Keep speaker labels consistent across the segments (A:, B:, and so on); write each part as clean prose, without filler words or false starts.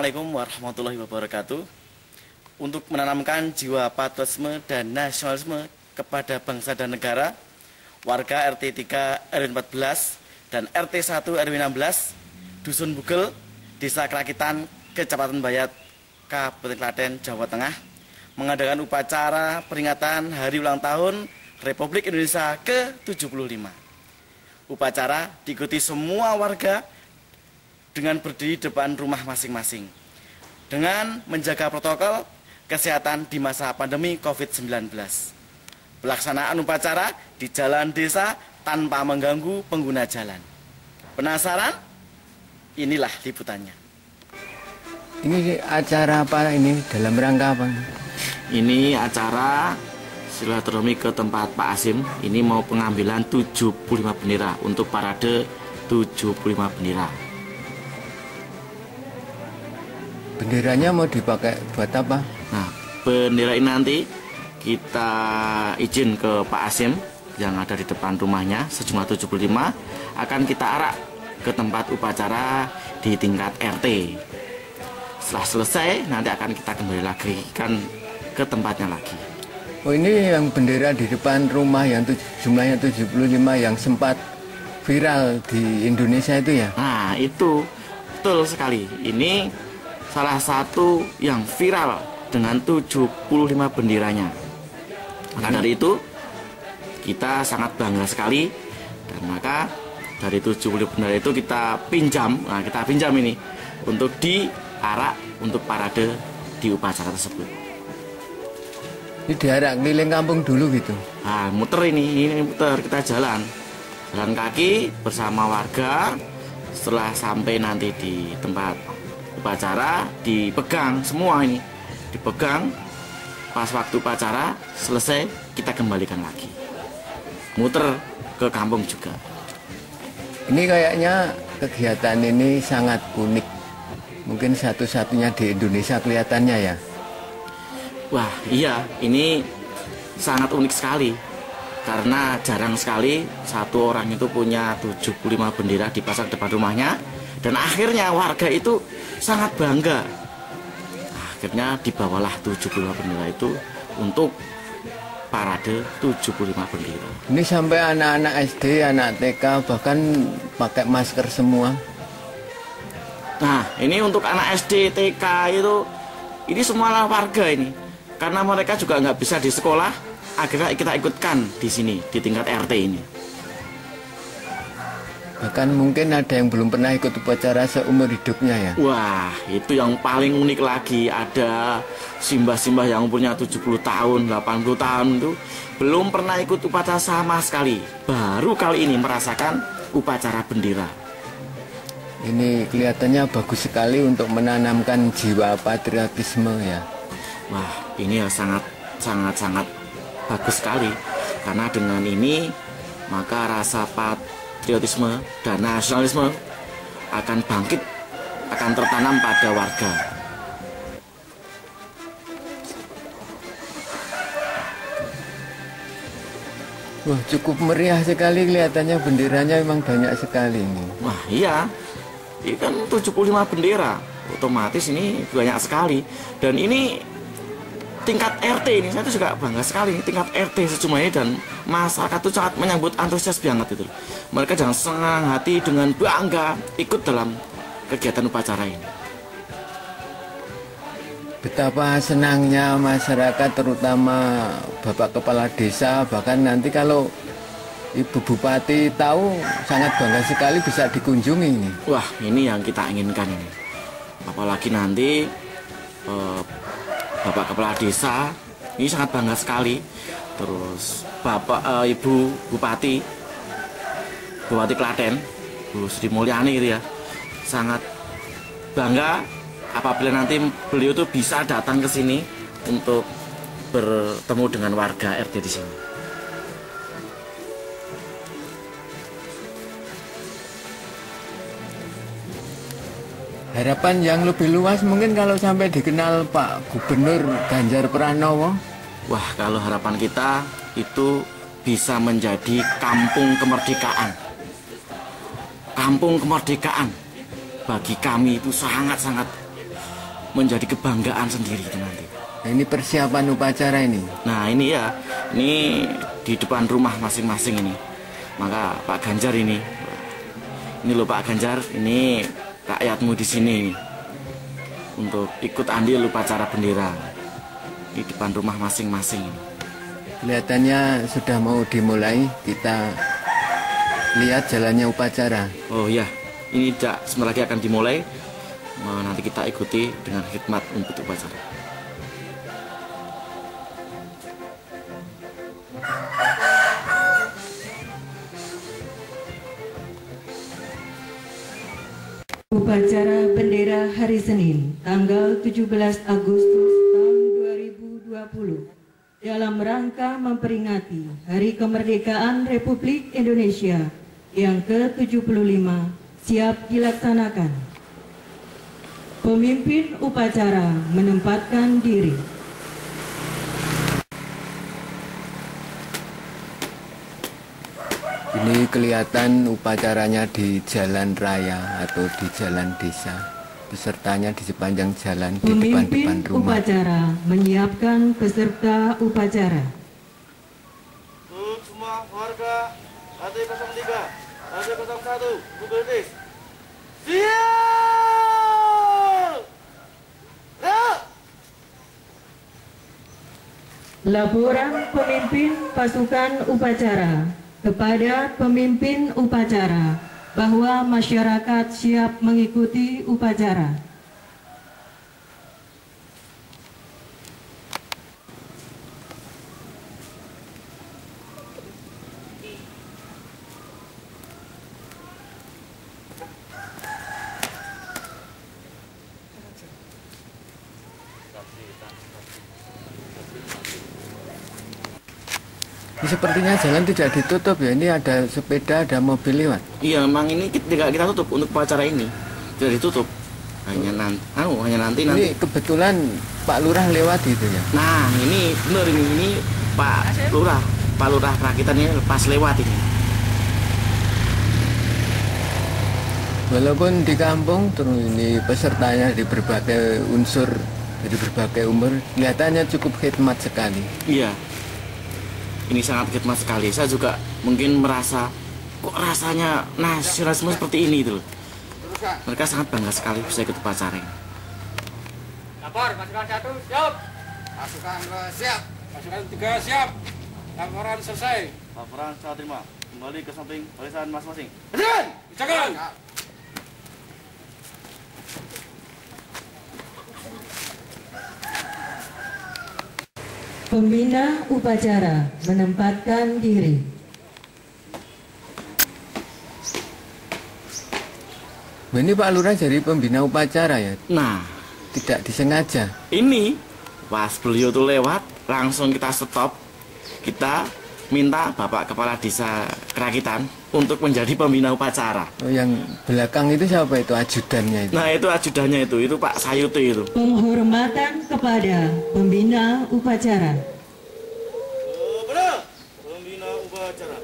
A: Assalamualaikum warahmatullahi wabarakatuh. Untuk menanamkan jiwa patriotisme dan nasionalisme kepada bangsa dan negara, warga RT 3 RW 14 dan RT 1 RW 16 Dusun Bugel, Desa Kerakitan, Kecamatan Bayat, Kabupaten Klaten, Jawa Tengah mengadakan upacara peringatan Hari Ulang Tahun Republik Indonesia ke-75. Upacara diikuti semua warga dengan berdiri depan rumah masing-masing dengan menjaga protokol kesehatan di masa pandemi COVID-19. Pelaksanaan upacara di jalan desa tanpa mengganggu pengguna jalan. Penasaran? Inilah liputannya.
B: Ini acara apa ini? Dalam rangka apa?
A: Ini acara silaturahmi ke tempat Pak Asim. Ini mau pengambilan 75 bendera untuk parade 75 bendera.
B: Benderanya mau dipakai buat apa?
A: Nah, bendera ini nanti kita izin ke Pak Asim yang ada di depan rumahnya sejumlah 75 akan kita arak ke tempat upacara di tingkat RT. Setelah selesai nanti akan kita kembali lagi kan ke tempatnya lagi.
B: Oh, ini yang bendera di depan rumah yang jumlahnya 75 yang sempat viral di Indonesia itu ya?
A: Nah, itu betul sekali. Ini salah satu yang viral dengan 75 benderanya. Maka dari itu kita sangat bangga sekali, dan maka dari 70 bendera itu kita pinjam. Nah, kita pinjam ini untuk diarak untuk parade di upacara tersebut.
B: Ini diarak keliling kampung dulu gitu?
A: Nah, muter ini muter, kita jalan kaki bersama warga. Setelah sampai nanti di tempat upacara dipegang semua ini, dipegang pas waktu upacara selesai kita kembalikan lagi, muter ke kampung juga.
B: Ini kayaknya kegiatan ini sangat unik, mungkin satu-satunya di Indonesia kelihatannya ya.
A: Wah iya, ini sangat unik sekali karena jarang sekali satu orang itu punya 75 bendera dipasang depan rumahnya, dan akhirnya warga itu sangat bangga. Akhirnya dibawalah 75 bendera itu untuk parade 75 bendera.
B: Ini sampai anak-anak SD, anak TK bahkan pakai masker semua.
A: Nah, ini untuk anak SD, TK itu, ini semualah warga ini. Karena mereka juga nggak bisa di sekolah, akhirnya kita ikutkan di sini, di tingkat RT ini.
B: Bahkan mungkin ada yang belum pernah ikut upacara seumur hidupnya ya.
A: Wah, itu yang paling unik lagi. Ada simbah-simbah yang umurnya 70 tahun, 80 tahun itu belum pernah ikut upacara sama sekali. Baru kali ini merasakan upacara bendera.
B: Ini kelihatannya bagus sekali untuk menanamkan jiwa patriotisme ya.
A: Wah, ini ya sangat bagus sekali. Karena dengan ini maka rasa patriotisme dan nasionalisme akan bangkit, akan tertanam pada warga.
B: Wah, cukup meriah sekali kelihatannya, benderanya memang banyak sekali ini.
A: Wah iya, ini kan 75 bendera, otomatis ini banyak sekali. Dan ini tingkat RT ini, saya tuh juga bangga sekali tingkat RT sejumlah ini, dan masyarakat itu sangat menyambut antusias banget itu. Mereka dengan senang hati, dengan bangga ikut dalam kegiatan upacara ini.
B: Betapa senangnya masyarakat, terutama Bapak Kepala Desa, bahkan nanti kalau Ibu Bupati tahu, sangat bangga sekali bisa dikunjungi ini.
A: Wah, ini yang kita inginkan ini. Apalagi nanti Bapak Kepala Desa ini sangat bangga sekali. Terus Bapak Ibu Bupati Klaten, Bu Sri Mulyani gitu ya, sangat bangga apabila nanti beliau tuh bisa datang ke sini untuk bertemu dengan warga RT di sini.
B: Harapan yang lebih luas mungkin kalau sampai dikenal Pak Gubernur Ganjar Pranowo.
A: Wah, kalau harapan kita itu bisa menjadi kampung kemerdekaan. Kampung kemerdekaan bagi kami itu sangat-sangat menjadi kebanggaan sendiri itu nanti.
B: Nah, ini persiapan upacara ini.
A: Nah ini ya, ini di depan rumah masing-masing ini. Maka Pak Ganjar ini loh Pak Ganjar, ini rakyatmu di sini ini, untuk ikut andil upacara bendera di depan rumah masing-masing ini.
B: Kelihatannya sudah mau dimulai, kita lihat jalannya upacara.
A: Oh ya, ini sebentar lagi akan dimulai. Nanti kita ikuti dengan khidmat untuk upacara.
C: Upacara bendera hari Senin, tanggal 17 Agustus tahun 2020 dalam rangka memperingati Hari Kemerdekaan Republik Indonesia yang ke-75 siap dilaksanakan. Pemimpin upacara menempatkan diri.
B: Ini kelihatan upacaranya di jalan raya atau di jalan desa. Pesertanya di sepanjang jalan di depan-depan rumah.
C: Pemimpin upacara menyiapkan peserta upacara.
A: Untuk semua warga RT 03, RT 01, Bubetis. Siap!
C: Laporan pemimpin pasukan upacara kepada pemimpin upacara bahwa masyarakat siap mengikuti upacara.
B: Ini sepertinya jalan tidak ditutup ya, ini ada sepeda, ada mobil lewat.
A: Iya, memang ini kita tutup untuk upacara ini. Tidak ditutup. Hanya nanti.
B: Ini kebetulan Pak Lurah lewat gitu ya.
A: Nah, ini benar ini Pak Lurah Perakitan ini pas lewat ini.
B: Walaupun di kampung, terus ini pesertanya di berbagai unsur, dari berbagai umur, kelihatannya cukup khidmat sekali.
A: Iya. Ini sangat khidmat sekali. Saya juga mungkin merasa kok rasanya nasionalisme seperti ini itu. Mereka sangat bangga sekali bisa ikut upacara ini.
D: Lapor, pasukan 1 siap. Pasukan 2 siap. Pasukan 3 siap. Laporan selesai.
A: Laporan saya terima. Kembali ke samping barisan masing-masing.
D: Jangan.
C: Pembina upacara menempatkan diri.
B: Ini Pak Lurah jadi pembina upacara ya?
A: Nah,
B: tidak disengaja.
A: ini pas beliau tuh lewat, langsung kita stop. Kita minta Bapak Kepala Desa Kerakitan untuk menjadi pembina upacara.
B: Oh, yang belakang itu siapa itu? Ajudannya itu?
A: Nah, itu ajudannya itu Pak Sayuti itu.
C: Penghormatan kepada pembina upacara.
A: Benar, pembina upacara.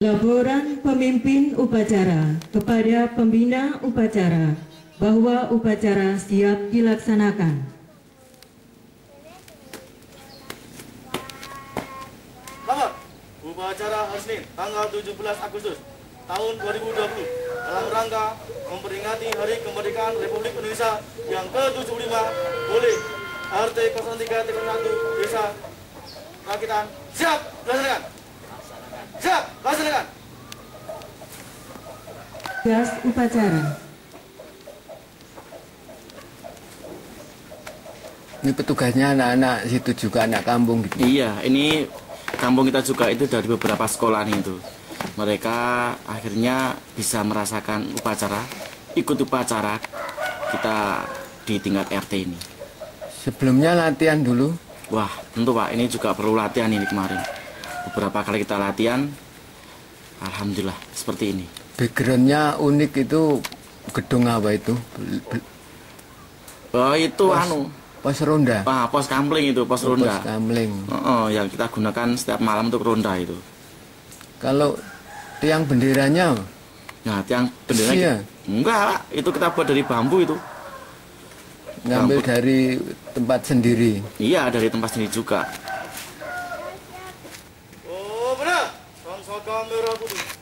C: Laporan pemimpin upacara kepada pembina upacara bahwa upacara siap dilaksanakan.
A: Lapor, upacara hari Senin, tanggal 17 Agustus tahun 2020 dalam rangka memperingati Hari Kemerdekaan Republik Indonesia yang ke-75 oleh RT 03 1 Desa Kerakitan. Siap, dilaksanakan. Siap, laksanakan.
C: Gas upacara.
B: Ini petugasnya anak-anak situ juga, anak kampung gitu.
A: Iya, ini kampung kita juga itu dari beberapa sekolah nih itu. Mereka akhirnya bisa merasakan upacara, ikut upacara kita di tingkat RT ini.
B: Sebelumnya latihan dulu.
A: Wah, tentu Pak, ini juga perlu latihan ini kemarin. Beberapa kali kita latihan, alhamdulillah seperti ini.
B: Backgroundnya unik itu, gedung apa itu?
A: Oh, itu
B: pos ronda.
A: Pos kamling itu, pos ronda.
B: Pos kamling.
A: Yang kita gunakan setiap malam untuk ronda itu.
B: Kalau tiang benderanya?
A: Nah, tiang benderanya enggak, Pak. Itu kita buat dari bambu itu.
B: Ngambil dari tempat sendiri?
A: Iya, dari tempat sendiri juga.
E: Oh, benar. Bangsa kamera putih.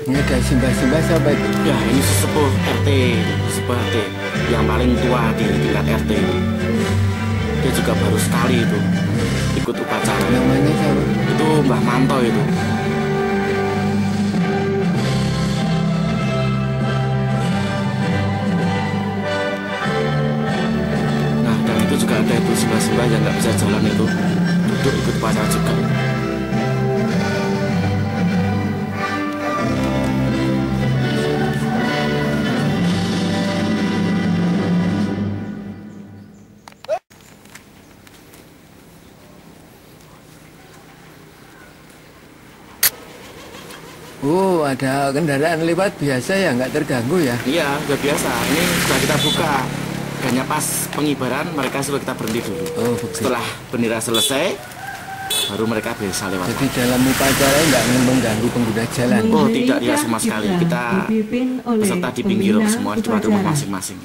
B: Ini ada simbah-simbah siapa itu?
A: Ya, ini sesepuh RT, sesepuh RT yang paling tua di tingkat RT. Dia juga baru sekali itu ikut upacara.
B: Namanya siapa?
A: Itu Mbah Manto itu. Nah, dan itu juga ada itu simbah-simbah yang nggak bisa jalan itu duduk ikut upacara juga.
B: Oh, ada kendaraan lewat biasa ya, nggak terganggu ya?
A: Iya, udah biasa. Ini sudah kita buka. Hanya pas pengibaran mereka sudah kita berhenti dulu.
B: Oh, begitu.
A: Setelah bendera selesai, baru mereka bisa lewat.
B: Jadi dalam upacara nggak mengganggu pengguna jalan?
A: Oh, tidak sama sekali. Kita peserta di pinggir semua di rumah masing-masing.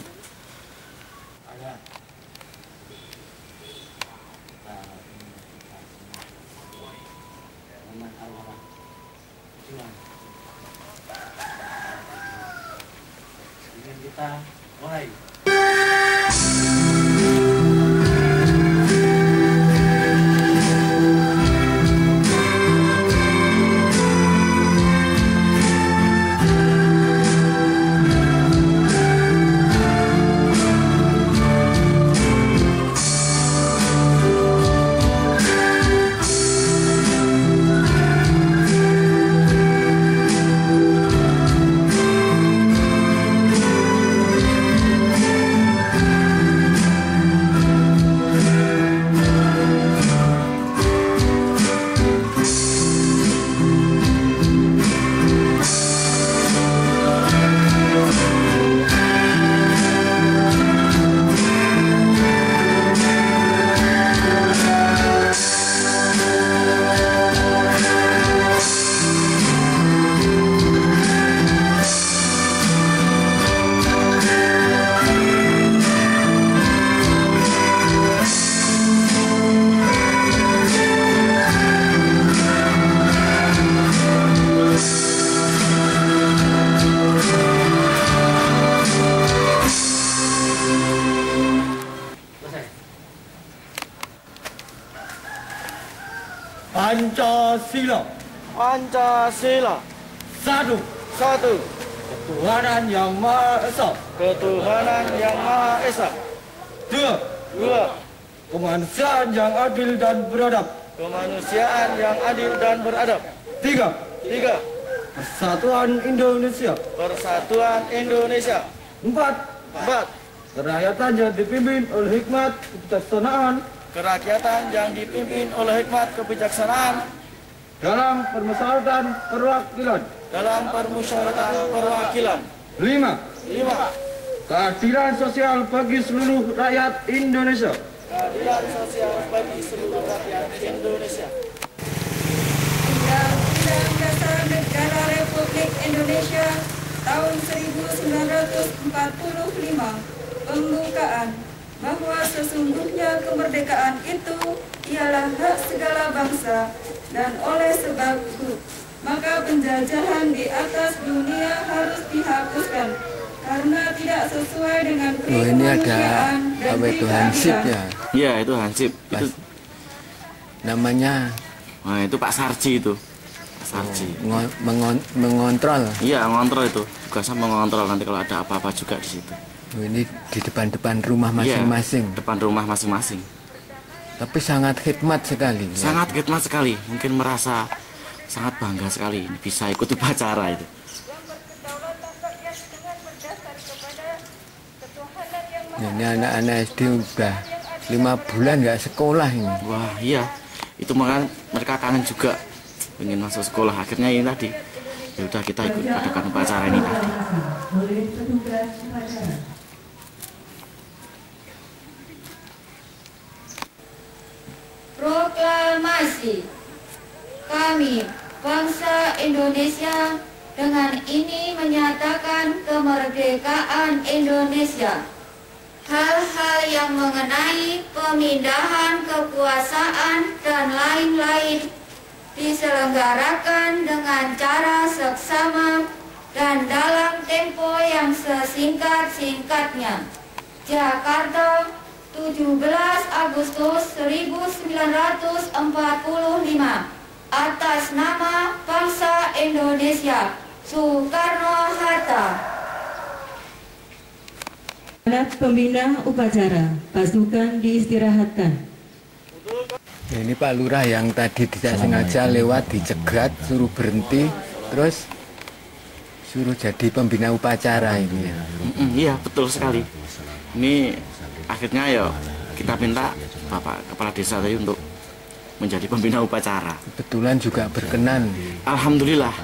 E: Kita mulai. Pancasila.
A: Pancasila.
E: Satu. Ketuhanan yang Maha Esa.
A: Ketuhanan yang Maha Esa.
E: Dua. Kemanusiaan yang adil dan beradab.
A: Kemanusiaan yang adil dan beradab.
E: Tiga.
A: Persatuan Indonesia.
E: Persatuan Indonesia.
A: Empat.
E: Kerakyatan yang dipimpin oleh hikmat kebijaksanaan.
A: Kerakyatan yang dipimpin oleh hikmat kebijaksanaan.
E: Dalam permusyawaratan perwakilan. Lima. Keadilan sosial bagi seluruh rakyat Indonesia.
F: Undang-Undang Dasar Negara Republik Indonesia tahun 1945 pembukaan bahwa sesungguhnya kemerdekaan itu ialah hak segala bangsa dan oleh sebab itu maka penjajahan di atas dunia harus dihapuskan karena tidak sesuai dengan
B: ini ada apa itu hansip ya?
A: Iya, itu hansip. Itu
B: Namanya?
A: Nah, itu Pak Sarji itu. Pak Sarji.
B: Mengontrol?
A: Iya, ngontrol itu. Tugasnya mengontrol nanti kalau ada apa-apa juga di situ.
B: Oh, ini di depan rumah masing-masing?
A: Iya, depan rumah masing-masing.
B: Tapi sangat khidmat sekali.
A: Sangat khidmat sekali. Mungkin merasa sangat bangga sekali bisa ikut upacara itu.
B: Ini anak-anak SD udah 5 bulan nggak sekolah ini.
A: Wah iya, itu makanya mereka kangen juga ingin masuk sekolah. Akhirnya ini tadi, ya udah kita ikut adakan upacara ini tadi.
F: Proklamasi. Kami, bangsa Indonesia, dengan ini menyatakan kemerdekaan Indonesia. Hal-hal yang mengenai pemindahan kekuasaan dan lain-lain diselenggarakan dengan cara seksama dan dalam tempo yang sesingkat-singkatnya. Jakarta, 17 Agustus 1945. Atas nama bangsa Indonesia, Soekarno-Hatta.
C: Pembina upacara, pasukan diistirahatkan.
B: Ini Pak Lurah yang tadi tidak sengaja lewat dicegat, suruh berhenti, terus suruh jadi pembina upacara ini.
A: Iya betul sekali. Ini akhirnya ya kita minta Bapak Kepala Desa tadi untuk menjadi pembina upacara.
B: Kebetulan juga berkenan.
A: Alhamdulillah,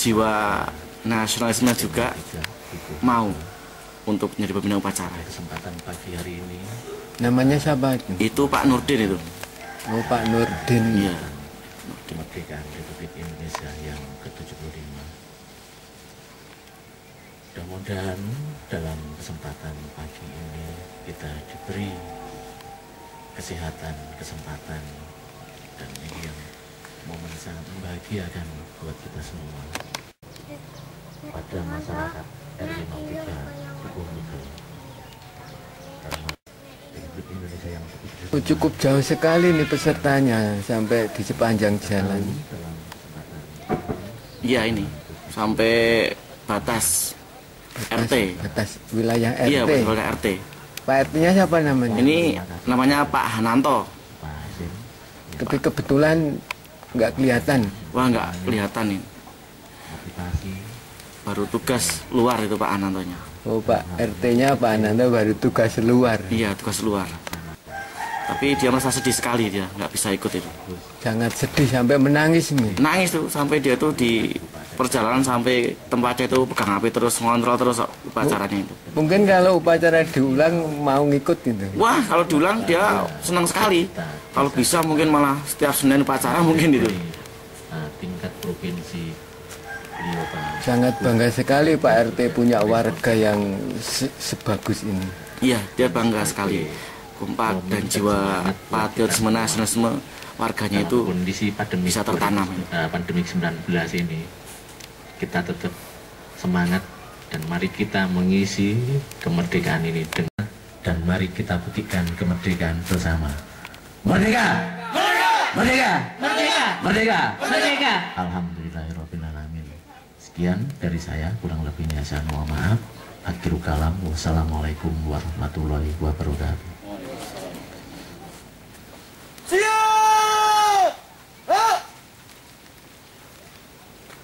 A: jiwa nasionalisme juga mau untuk menjadi pembina upacara.
G: Kesempatan pagi hari ini.
B: Namanya siapa itu?
A: Itu Pak Nurdin itu.
B: Oh Pak Nurdin.
A: Iya.
G: Kemerdekaan Republik Indonesia yang ke-75. Mudah-mudahan dalam kesempatan pagi ini kita diberi kesehatan, kesempatan, dan ini yang momen sangat membahagiakan buat kita semua. Pada masyarakat R53 Dukuh-Dukuh Republik Indonesia yang
B: Oh, cukup jauh sekali nih pesertanya sampai di sepanjang jalan.
A: Iya ini sampai batas RT.
B: Batas wilayah RT.
A: Iya wilayah RT.
B: Pak RT-nya siapa namanya?
A: Ini namanya Pak Hananto.
B: Tapi kebetulan nggak kelihatan.
A: Wah nggak kelihatan nih. Baru tugas luar itu Pak Hanantonya.
B: Oh Pak RT-nya Pak Hananto baru tugas luar.
A: Iya tugas luar. Tapi dia merasa sedih sekali, dia nggak bisa ikut itu.
B: Sangat sedih sampai menangis nih.
A: Nangis tuh sampai dia tuh di perjalanan sampai tempatnya itu pegang HP terus ngontrol terus upacaranya itu.
B: Mungkin kalau upacara diulang mau ngikut gitu.
A: Wah kalau diulang dia senang sekali. Kalau bisa mungkin malah setiap Senin upacara mungkin itu.
G: Tingkat provinsi beliau
B: Sangat bangga sekali Pak RT punya warga yang sebagus ini.
A: Iya dia bangga sekali. Kompak dan jiwa patriotisme nasionalisme warganya itu
G: kondisi pandemi
A: bisa tertanam.
G: Pandemi 19 ini kita tetap semangat dan mari kita mengisi kemerdekaan ini dengan dan mari kita buktikan kemerdekaan bersama. Merdeka! Merdeka! Merdeka! Merdeka! Merdeka! Merdeka! Alhamdulillahirabbil alamin. Sekian dari saya, kurang lebihnya saya mohon maaf. Akhirul kalam. Wassalamualaikum warahmatullahi wabarakatuh.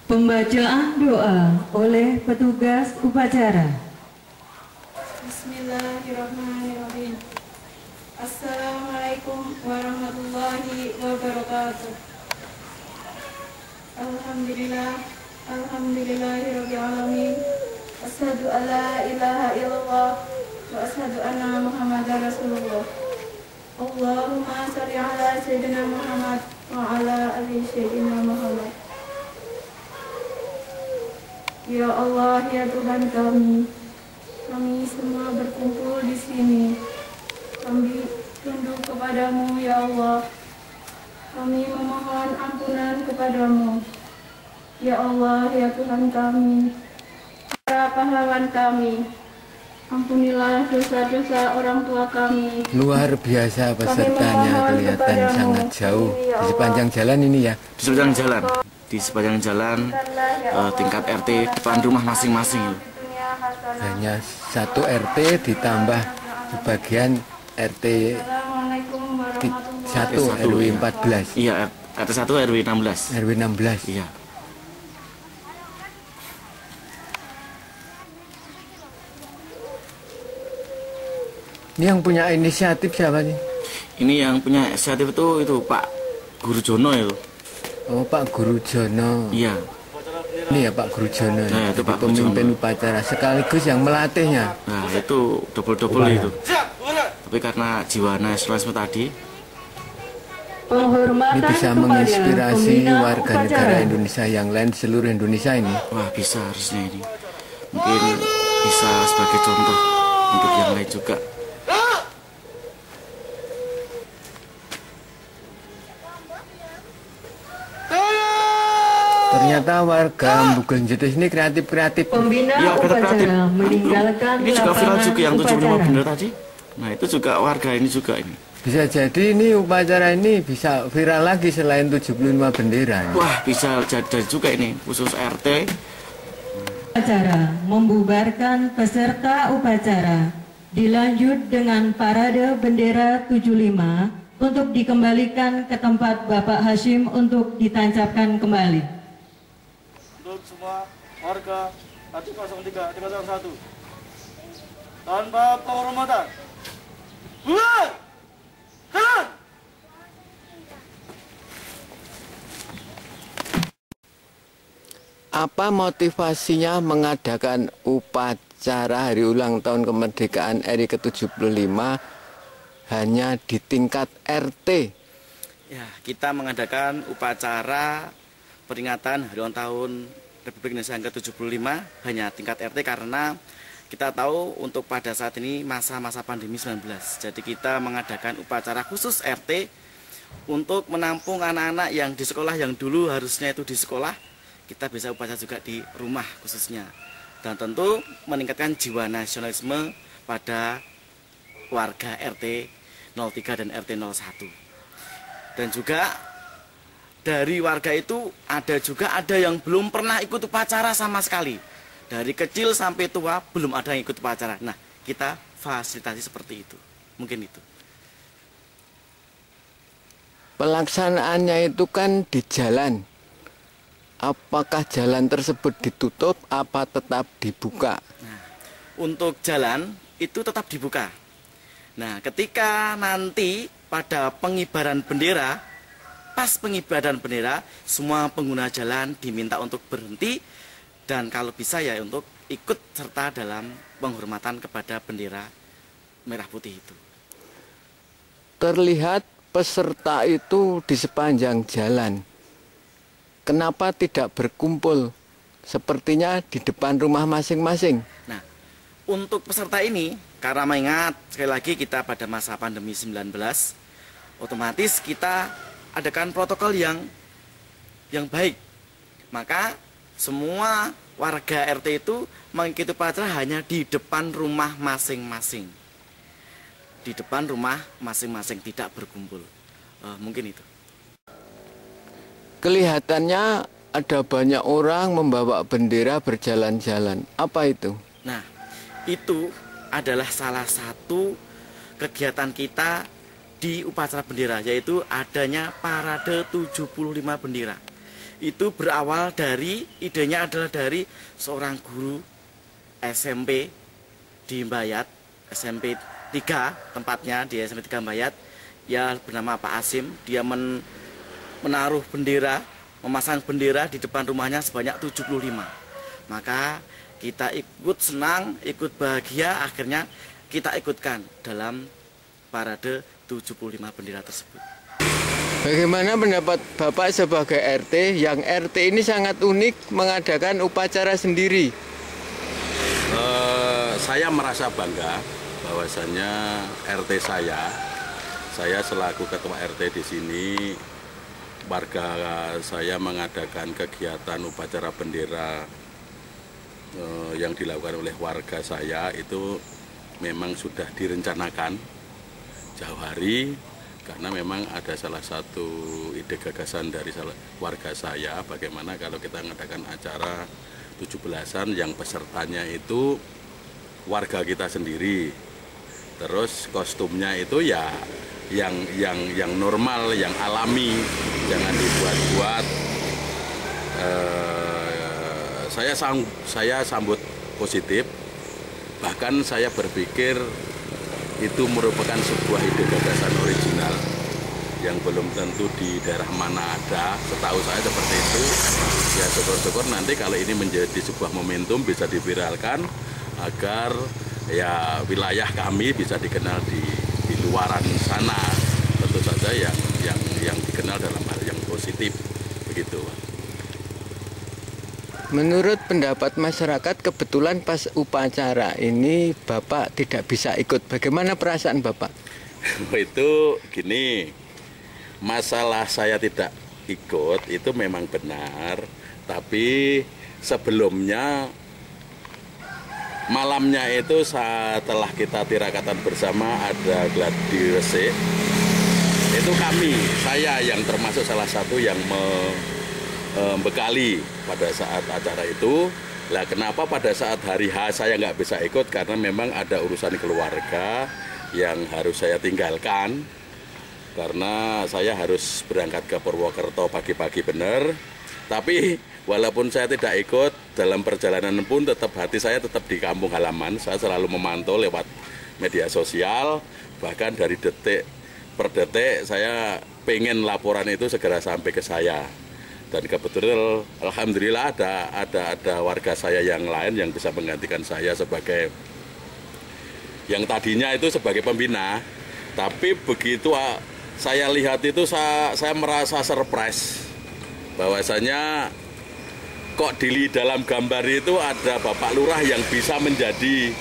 C: Pembacaan doa oleh petugas upacara.
F: Bismillahirrahmanirrahim. Assalamualaikum warahmatullahi wabarakatuh. Alhamdulillah, alhamdulillahirabbil alamin. Asyhadu alla ilaha illallah wa asyhadu anna Muhammadar Rasulullah. Allahumma shalli ala sayyidina Muhammad wa ala ali sayyidina Muhammad. Ya Allah, ya Tuhan kami semua berkumpul di sini. Kami tunduk kepadamu, ya Allah. Kami memohon ampunan kepadamu. Ya Allah, ya Tuhan kami, para pahlawan kami Ampunilah dosa-dosa orang tua kami.
B: Luar biasa pesertanya, kelihatan sangat jauh di sepanjang jalan ini ya.
A: Di sepanjang jalan tingkat RT depan rumah masing-masing.
B: Hanya satu RT ditambah sebagian RT 1 RW 14.
A: Iya, RT 1 RW 16.
B: RW 16.
A: Iya.
B: Ini yang punya inisiatif siapa nih?
A: Ini yang punya inisiatif itu Pak Guru Jono itu.
B: Oh, Pak Guru Jono.
A: Iya.
B: Ini ya Pak Guru Jono.
A: Nah, itu Pak
B: pemimpin upacara sekaligus yang melatihnya.
A: Nah, itu double itu. Tapi karena jiwa nasionalisme tadi,
B: ini bisa menginspirasi warga negara Indonesia yang lain seluruh Indonesia ini.
A: wah bisa harusnya ini. Mungkin bisa sebagai contoh untuk yang lain juga.
B: Ternyata warga Mbugenjetis ini kreatif-kreatif.
C: Pembina
A: Ya,
C: upacara meninggalkan
A: Ini juga viral juga yang 75
C: upacara.
A: bendera tadi. Nah, itu juga warga ini juga ini.
B: Bisa jadi ini upacara ini bisa viral lagi selain 75 bendera.
A: Wah, bisa jadi juga ini khusus RT.
C: Upacara membubarkan peserta upacara. Dilanjut dengan parade bendera 75 untuk dikembalikan ke tempat Bapak Hashim untuk ditancapkan kembali.
D: Untuk semua warga 103 301 tanpa penghormatan. Bubar! Jalan!
B: Apa motivasinya mengadakan upacara hari ulang tahun kemerdekaan RI ke-75 hanya di tingkat RT?
A: Ya, kita mengadakan upacara peringatan hari ulang tahun Republik Indonesia yang ke-75 hanya tingkat RT karena kita tahu untuk pada saat ini masa-masa pandemi 19. Jadi kita mengadakan upacara khusus RT untuk menampung anak-anak yang di sekolah yang dulu harusnya itu di sekolah, kita bisa upacara juga di rumah khususnya. Dan tentu meningkatkan jiwa nasionalisme pada warga RT 03 dan RT 01. Dan juga dari warga itu ada yang belum pernah ikut upacara sama sekali. Dari kecil sampai tua belum ada yang ikut upacara. Nah, kita fasilitasi seperti itu. Mungkin itu.
B: Pelaksanaannya itu kan di jalan. Apakah jalan tersebut ditutup apa tetap dibuka?
A: Nah, untuk jalan itu tetap dibuka. Nah, ketika nanti pada pengibaran bendera, pas pengibaran bendera, semua pengguna jalan diminta untuk berhenti dan kalau bisa ya untuk ikut serta dalam penghormatan kepada bendera merah putih itu.
B: Terlihat peserta itu di sepanjang jalan. Kenapa tidak berkumpul? Sepertinya di depan rumah masing-masing.
A: Nah, untuk peserta ini, karena mengingat sekali lagi kita pada masa pandemi 19, otomatis kita adakan protokol yang baik. Maka semua warga RT itu mengikuti upacara hanya di depan rumah masing-masing. Di depan rumah masing-masing, tidak berkumpul. Mungkin itu.
B: Kelihatannya ada banyak orang membawa bendera berjalan-jalan. Apa itu?
A: Nah, itu adalah salah satu kegiatan kita di upacara bendera, yaitu adanya parade 75 bendera. Itu berawal dari, idenya adalah dari seorang guru SMP di Mbayat, SMP 3 tempatnya di SMP 3 Mbayat, ya bernama Pak Asim. Dia menaruh bendera, memasang bendera di depan rumahnya sebanyak 75. Maka kita ikut senang, ikut bahagia, akhirnya kita ikutkan dalam parade 75 bendera tersebut.
B: Bagaimana pendapat Bapak sebagai RT yang RT ini sangat unik mengadakan upacara sendiri?
H: Saya merasa bangga bahwasannya RT saya selaku ketua RT di sini, warga saya mengadakan kegiatan upacara bendera yang dilakukan oleh warga saya itu memang sudah direncanakan jauh hari, karena memang ada salah satu ide gagasan dari warga saya, bagaimana kalau kita mengadakan acara 17-an yang pesertanya itu warga kita sendiri. Terus kostumnya itu ya yang normal, yang alami, jangan dibuat-buat. Saya sambut positif, bahkan saya berpikir itu merupakan sebuah ide gagasan original yang belum tentu di daerah mana ada. Setahu saya seperti itu. Ya syukur-syukur nanti kalau ini menjadi sebuah momentum bisa diviralkan agar ya wilayah kami bisa dikenal di luaran sana, tentu saja yang dikenal dalam hal yang positif begitu.
B: Menurut pendapat masyarakat, kebetulan pas upacara ini Bapak tidak bisa ikut. Bagaimana perasaan Bapak?
H: Itu gini, masalah saya tidak ikut itu memang benar, tapi sebelumnya malamnya itu setelah kita tirakatan bersama ada gladi resik, itu saya yang termasuk salah satu yang membekali pada saat acara itu. Nah, kenapa pada saat hari H saya nggak bisa ikut? Karena memang ada urusan keluarga yang harus saya tinggalkan, karena saya harus berangkat ke Purwokerto pagi-pagi benar. Tapi walaupun saya tidak ikut, dalam perjalanan pun hati saya tetap di kampung halaman. Saya selalu memantau lewat media sosial, bahkan dari detik per detik saya pengen laporan itu segera sampai ke saya. Dan kebetulan alhamdulillah ada warga saya yang lain yang bisa menggantikan saya sebagai yang tadinya itu sebagai pembina. Tapi begitu saya lihat itu saya merasa surprise bahwasanya kok di dalam gambar itu ada Bapak Lurah yang bisa menjadi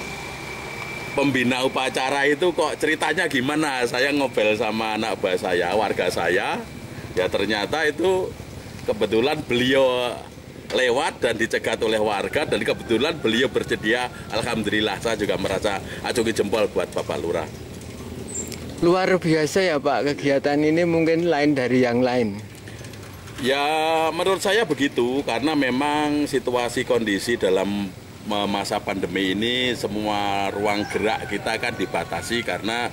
H: pembina upacara itu, kok ceritanya gimana? Saya ngobrol sama anak buah saya, warga saya, ya ternyata itu kebetulan beliau lewat dan dicegat oleh warga, dan kebetulan beliau bersedia. Alhamdulillah, saya juga merasa acungi jempol buat Bapak Lurah.
B: Luar biasa ya Pak, kegiatan ini mungkin lain dari yang lain.
H: Ya menurut saya begitu, karena memang situasi kondisi dalam masa pandemi ini semua ruang gerak kita kan dibatasi karena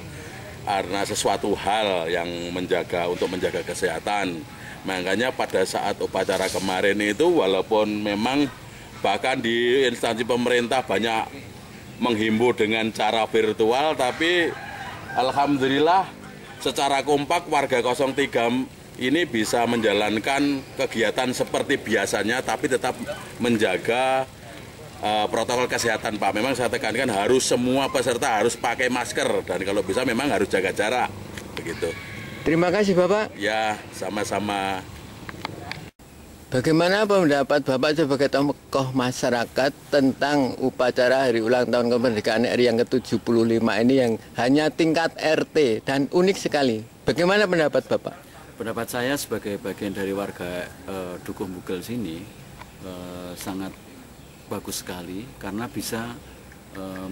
H: sesuatu hal yang untuk menjaga kesehatan. Makanya pada saat upacara kemarin itu walaupun memang bahkan di instansi pemerintah banyak menghimbau dengan cara virtual, tapi alhamdulillah secara kompak warga 03 ini bisa menjalankan kegiatan seperti biasanya, tapi tetap menjaga protokol kesehatan, Pak. Memang saya tekankan harus semua peserta harus pakai masker, dan kalau bisa memang harus jaga jarak, begitu.
B: Terima kasih Bapak.
H: Ya, sama-sama.
B: Bagaimana pendapat Bapak sebagai tokoh masyarakat tentang upacara hari ulang tahun kemerdekaan RI yang ke-75 ini yang hanya tingkat RT dan unik sekali? Bagaimana pendapat Bapak?
I: Pendapat saya sebagai bagian dari warga Dukuh Bugel sini sangat bagus sekali karena bisa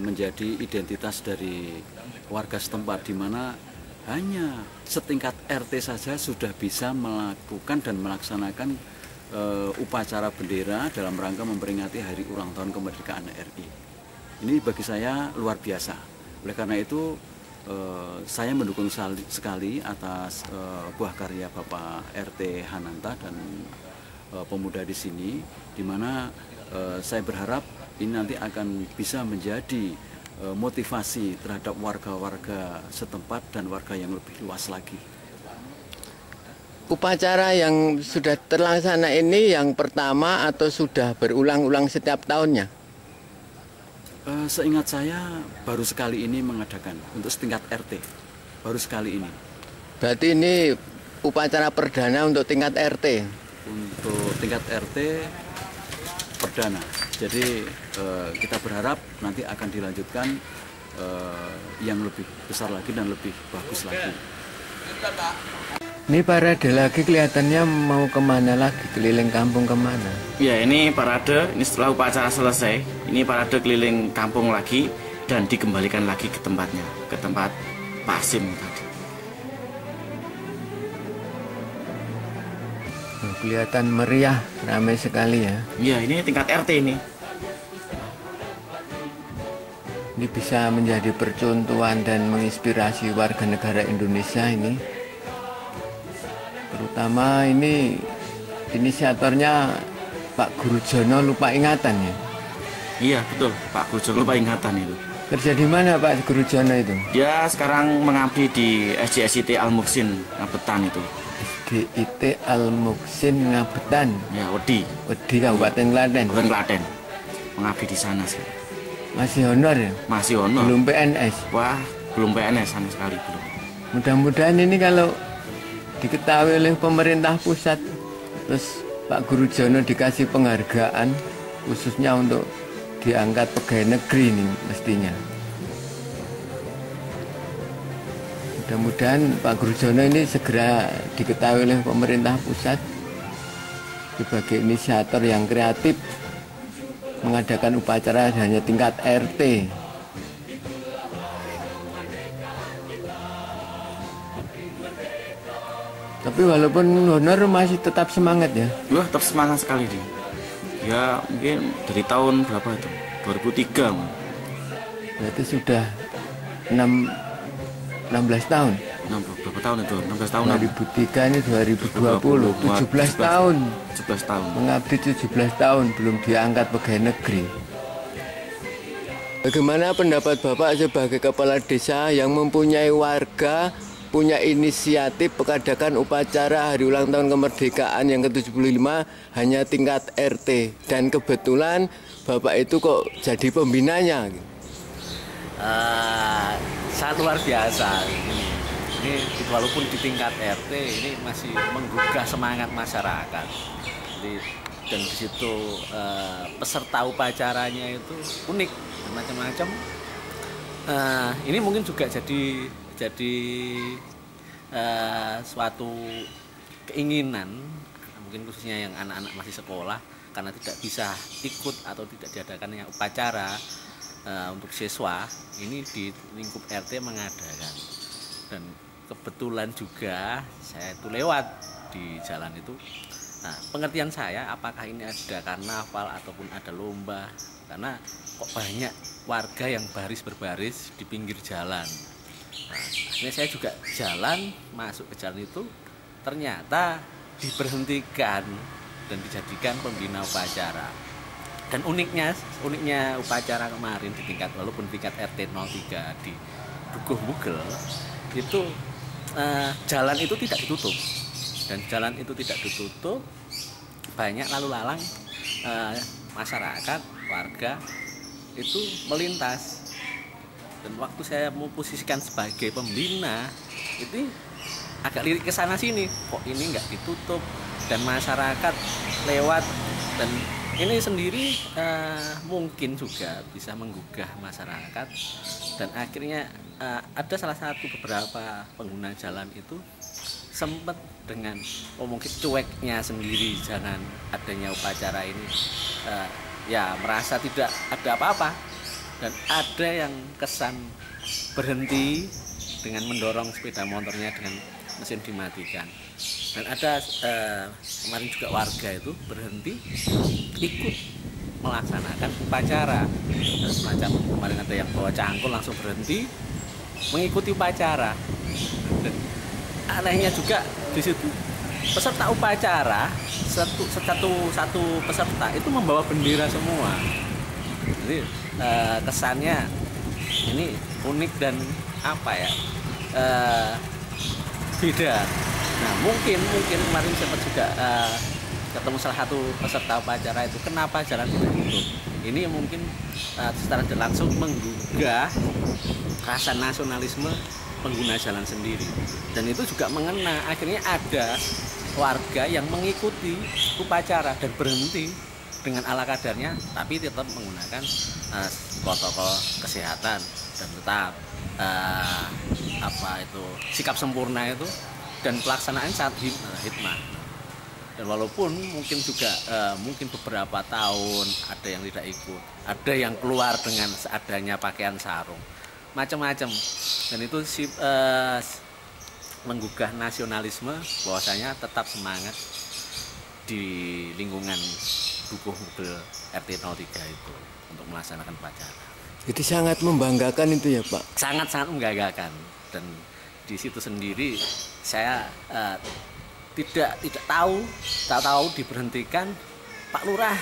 I: menjadi identitas dari warga setempat, di mana hanya setingkat RT saja sudah bisa melakukan dan melaksanakan upacara bendera dalam rangka memperingati hari ulang tahun kemerdekaan RI. Ini bagi saya luar biasa. Oleh karena itu saya mendukung sekali atas buah karya Bapak RT Hananta dan pemuda di sini, di mana saya berharap ini nanti akan bisa menjadi motivasi terhadap warga-warga setempat dan warga yang lebih luas lagi.
B: Upacara yang sudah terlaksana ini yang pertama atau sudah berulang-ulang setiap tahunnya?
I: Seingat saya baru sekali ini mengadakan untuk setingkat RT, baru sekali ini.
B: Berarti ini upacara perdana untuk tingkat RT?
I: Untuk tingkat RT perdana. Jadi kita berharap nanti akan dilanjutkan yang lebih besar lagi dan lebih bagus lagi.
B: Ini parade lagi kelihatannya mau kemana lagi? Keliling kampung kemana?
A: Ya, ini parade, ini setelah upacara selesai, ini parade keliling kampung lagi. dan dikembalikan lagi ke tempatnya, ke tempat Pak Sim tadi.
B: Kelihatan meriah, ramai sekali ya.
A: Iya, ini tingkat RT ini.
B: Ini bisa menjadi percontohan dan menginspirasi warga negara Indonesia ini. Terutama ini inisiatornya Pak Gurujono lupa ingatan ya.
A: Iya betul, Pak Gurujono lupa ingatan itu.
B: Kerja di mana Pak Gurujono itu?
A: Dia sekarang mengabdi di SDIT Al-Muhsin Ngabetan itu.
B: SDIT Al-Muhsin Ngabetan.
A: Ya, Wedi.
B: Wedi Kabupaten Klaten.
A: Kabupaten Klaten. Mengabdi di sana sih.
B: Masih honor ya?
A: Masih honor.
B: Belum PNS?
A: Wah, belum PNS sama sekali belum.
B: Mudah-mudahan ini kalau diketahui oleh pemerintah pusat, terus Pak Gurujono dikasih penghargaan khususnya untuk diangkat pegawai negeri ini mestinya. Mudah-mudahan Pak Gurujono ini segera diketahui oleh pemerintah pusat sebagai inisiator yang kreatif mengadakan upacara hanya tingkat RT. Tapi walaupun honor masih tetap semangat ya?
A: Wah, tetap semangat sekali dia. Ya mungkin dari tahun berapa itu? 2003.
B: Berarti sudah 16 tahun.
A: Berapa tahun itu? 16 tahun.
B: 2003 ini 2020, 17 tahun.
A: 17 tahun.
B: Mengabdi 17 tahun belum diangkat pegawai negeri. Bagaimana pendapat Bapak sebagai kepala desa yang mempunyai warga, punya inisiatif mengadakan upacara hari ulang tahun kemerdekaan yang ke-75 hanya tingkat RT, dan kebetulan Bapak itu kok jadi pembinanya?
J: Sangat luar biasa. Ini walaupun di tingkat RT ini masih menggugah semangat masyarakat. Dan di situ peserta upacaranya itu unik, macam-macam. Ini mungkin juga jadi suatu keinginan, mungkin khususnya yang anak-anak masih sekolah, karena tidak bisa ikut atau tidak diadakan upacara untuk siswa, ini di lingkup RT mengadakan. Dan kebetulan juga saya itu lewat di jalan itu. Nah, pengertian saya apakah ini ada karnaval ataupun ada lomba, karena kok banyak warga yang baris berbaris di pinggir jalan. Nah, akhirnya saya juga jalan masuk ke jalan itu, ternyata diberhentikan dan dijadikan pembina upacara. Dan uniknya upacara kemarin di tingkat, walaupun tingkat RT 03 di Dukuh Bugel itu jalan itu tidak ditutup, dan jalan itu tidak ditutup, banyak lalu lalang masyarakat warga itu melintas. Dan waktu saya mau posisikan sebagai pembina itu agak lirik ke sana sini, kok ini nggak ditutup dan masyarakat lewat, dan ini sendiri mungkin juga bisa menggugah masyarakat. Dan akhirnya ada salah satu beberapa pengguna jalan itu sempat dengan mungkin cueknya sendiri jangan adanya upacara ini, ya merasa tidak ada apa-apa, dan ada yang kesan berhenti dengan mendorong sepeda motornya dengan mesin dimatikan. Dan ada kemarin juga warga itu berhenti ikut melaksanakan upacara, dan semacam kemarin ada yang bawa cangkul langsung berhenti mengikuti upacara. Dan anehnya juga di situ peserta upacara satu peserta itu membawa bendera semua. Jadi kesannya ini unik dan apa ya, beda. Nah mungkin kemarin sempat juga ketemu salah satu peserta upacara itu, kenapa jalan tidak ditutup. Ini mungkin secara langsung menggugah rasa nasionalisme pengguna jalan sendiri, dan itu juga mengena. Akhirnya ada warga yang mengikuti upacara dan berhenti dengan ala kadarnya, tapi tetap menggunakan protokol kesehatan dan tetap sikap sempurna itu, dan pelaksanaan saat hikmah. Dan walaupun mungkin juga mungkin beberapa tahun ada yang tidak ikut, ada yang keluar dengan seadanya pakaian sarung, macam-macam. Dan itu menggugah nasionalisme, bahwasanya tetap semangat di lingkungan Dukuh Mugel RT 03 itu untuk melaksanakan upacara.
B: Jadi sangat membanggakan itu ya Pak?
J: Sangat-sangat membanggakan. Dan di situ sendiri saya tidak tahu diberhentikan, Pak Lurah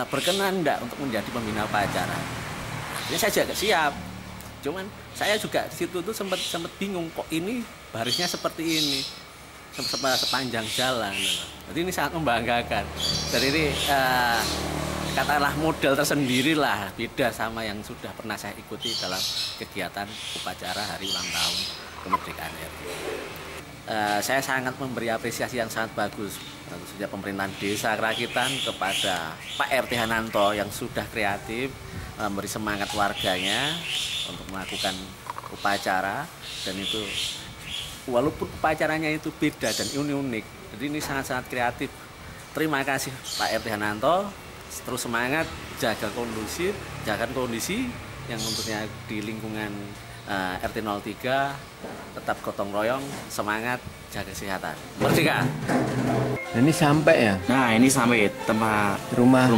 J: berkenan enggak untuk menjadi pembina upacara. Akhirnya saya juga siap. Cuman saya juga di situ tuh sempat bingung, kok ini barisnya seperti ini sepanjang jalan. Jadi ini sangat membanggakan. Dan ini katakanlah model tersendiri lah, beda sama yang sudah pernah saya ikuti dalam kegiatan upacara hari ulang tahun kemerdekaan RI. Saya sangat memberi apresiasi yang sangat bagus tentu saja pemerintahan Desa Kerakitan kepada Pak RT Hananto yang sudah kreatif memberi semangat warganya untuk melakukan upacara, dan itu walaupun upacaranya itu beda dan unik, jadi ini sangat-sangat kreatif. Terima kasih Pak RT Hananto, terus semangat, jaga kondisi yang tentunya di lingkungan RT 03, tetap gotong royong, semangat, jaga kesehatan. Merdeka.
B: Ini sampai ya?
A: Nah, ini sampai tempat
B: rumah.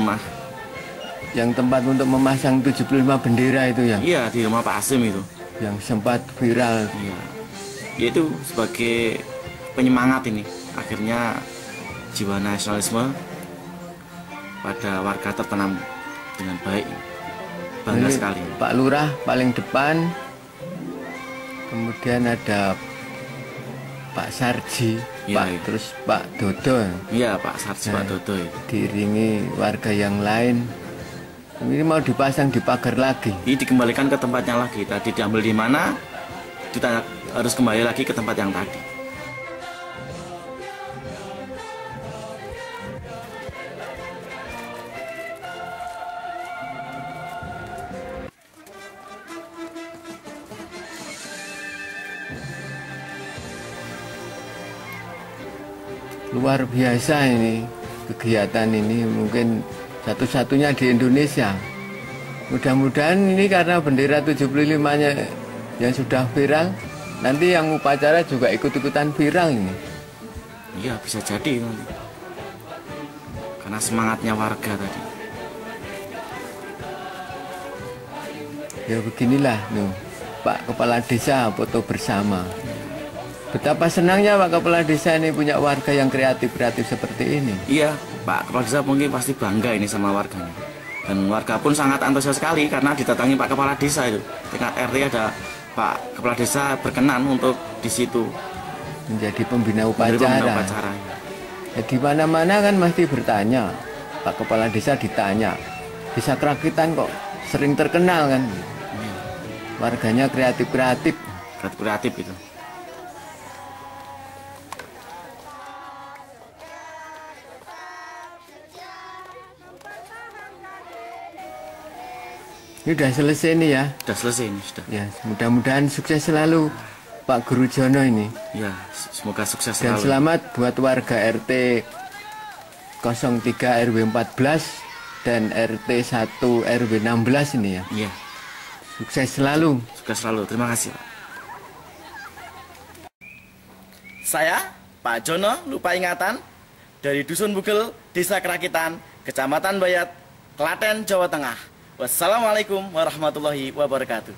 B: Yang tempat untuk memasang 75 bendera itu ya?
A: Iya, di rumah Pak Asim itu.
B: Yang sempat viral.
A: Iya. Itu sebagai penyemangat ini. Akhirnya jiwa nasionalisme pada warga tertanam dengan baik. Bangga
B: ini
A: sekali.
B: Pak Lurah paling depan. Kemudian ada Pak Sarji,
A: ya,
B: Pak,
A: ya.
B: Terus Pak Dodo.
A: Iya, Pak Sarji, Pak Dodo itu.
B: Diiringi warga yang lain. Ini mau dipasang di pagar lagi.
A: Ini dikembalikan ke tempatnya lagi. Tadi diambil di mana? Kita harus kembali lagi ke tempat yang tadi.
B: Luar biasa ini kegiatan ini, mungkin satu-satunya di Indonesia. Mudah-mudahan ini karena bendera 75-nya yang sudah viral, nanti yang upacara juga ikut-ikutan viral ini.
A: Iya, bisa jadi nanti. Karena semangatnya warga tadi.
B: Ya beginilah, Pak Kepala Desa foto bersama. Betapa senangnya Pak Kepala Desa ini punya warga yang kreatif-kreatif seperti ini.
A: Iya, Pak Kepala Desa mungkin pasti bangga ini sama warganya. Dan warga pun sangat antusias sekali karena didatangi Pak Kepala Desa itu. Tingkat RT ada Pak Kepala Desa berkenan untuk di situ
B: menjadi pembina upacara. Ya, di mana-mana kan mesti bertanya, Pak Kepala Desa ditanya, Desa Kerakitan kok sering terkenal kan? Warganya kreatif-kreatif.
A: Kreatif itu.
B: Ini sudah selesai nih ya?
A: Sudah selesai ini, sudah.
B: Ya, mudah-mudahan sukses selalu Pak Guru Jono ini.
A: Ya, semoga sukses selalu.
B: Dan selamat buat warga RT 03 RW 14 dan RT 1 RW 16 ini ya.
A: Iya.
B: Sukses selalu.
A: Sukses selalu. Terima kasih, Pak.
K: Saya, Pak Jono, lupa ingatan, dari Dusun Bugel, Desa Kerakitan, Kecamatan Bayat, Klaten, Jawa Tengah. Wassalamualaikum warahmatullahi wabarakatuh.